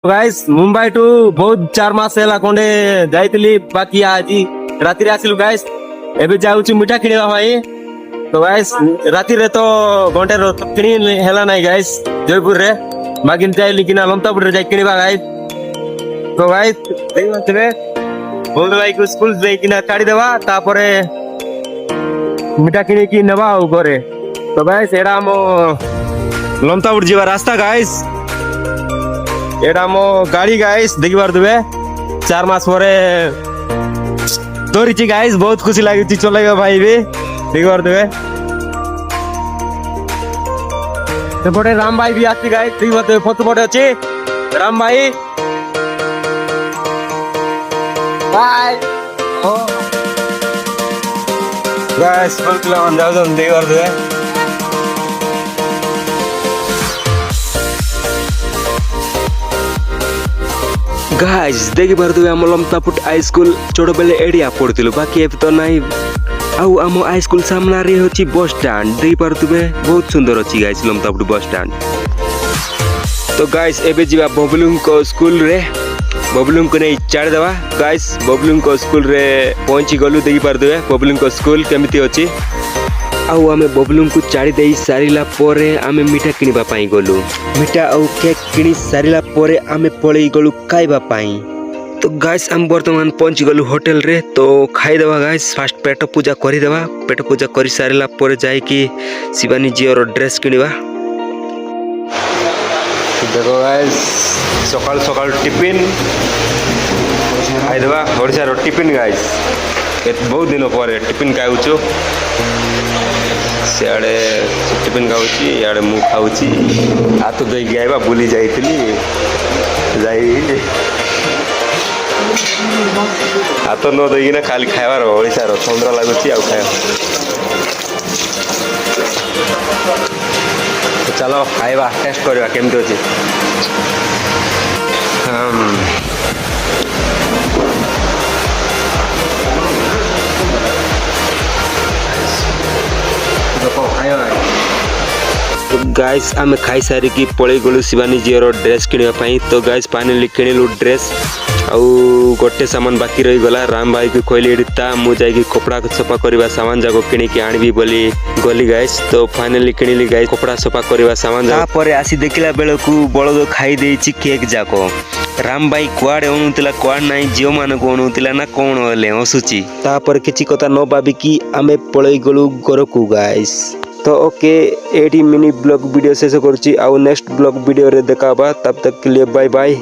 Guys Mumbai to बहुत 4 मास है खंडे जाइली बाकी आज राति आसिलु गाइस एबे जाउछु मिठा किनिबा भाई। तो गाइस राति रे तो घंटे किनी हेला नाही गाइस जयपुर रे बाकी जाइली किना लमतापुर रे जाई किनिबा गाइस। तो गाइस देखबे बोल भाई को स्कूल जाई किना काढी देबा तापरे मिठा किनी की नेबा हो घरे। तो गाइस एडा हम लमतापुर जीवा रास्ता गाइस एडा मो गाड़ी गाइस देखि पारदुबे 4 मास परे धरिछि गाइस बहुत खुशी लागिछि चलेगा भाई भी देखि पारदुबे। सेपटे राम भाई भी आछि गाइस देखि पारदुबे फोटो पटे अछि राम भाई बाय ओ गाइस फुल किलो मन जाउ जन देखि पारदुबे। गाइस देखि पारदुबे हम लमतापुर हाई स्कूल छोट बेले एडिया पढ़थिलु बाकी अब तो नाही आउ हम हाई स्कूल सामना रे होची बस स्टैंड देखि पारदुबे बहुत सुंदर अछि गाइस लमतापुर बस स्टैंड। तो गाइस एबे जीवा बबलुम को स्कूल रे बबलुम को नै चाड़ देबा गाइस बबलुम को स्कूल रे पहुंची गलु देखि पारदुबे बबलुम को स्कूल केमिति अछि आउ आमे बबलुम को चाड़ी देई सारिला पोरे आमे मिठा किनिबा पाई गलु मिठा आउ केक किनि सारिला पोरे आमे पळेई गलु खाइबा पाई। तो गाइस हम वर्तमान पहुंची गलु होटल रे तो खाई देबा गाइस फास्ट पेट पूजा करि देबा पेट पूजा करि सारिला पोरे जाई कि शिवानी जी और ड्रेस किनिबा। देखो गाइस सकाल सकाल टिफिन खाई देबा ओडिसा रो टिफिन गाइस बहुत दिन पर टिफिन खाउछु सियाड़े टिफिन खाऊची इे मु खाऊची हाथ धोई आइबा बुली जाइली हाथ न धोईना खाली खाइबार ओडिशार सुंदर लगुच चलो खाइबा टेस्ट करवा केमती अच्छे। तो गाइस आमे खाई सारी की पळेई गलु शिवानी जी रो ड्रेस किनिबा पई। तो गाइस फाइनली किनिलु ड्रेस आउ गोटे सामान बाकी रही गला राम भाई को कहली एडिता मु जाई की कपड़ा सफा करबा सामान जाको किनि की आनबी बोली गली गाइस। तो फाइनली किनिली गाइस कपड़ा सफा करबा सामान जा परे आसी देखिला बेल को बळद खाई देछि केक जाको राम भाई कुआडे ओनुतिला कुआड नाही जियो मान को ओनुतिला ना कोन होले हसुची तापर किछि कथा न भाबी की आमे पळेई गलु घर को गाइस। तो ओके एडी मिनी ब्लॉग वीडियो शेष करूची आउ नेक्स्ट ब्लॉग वीडियो रे देखाबा तब तक के लिए बाय बाय।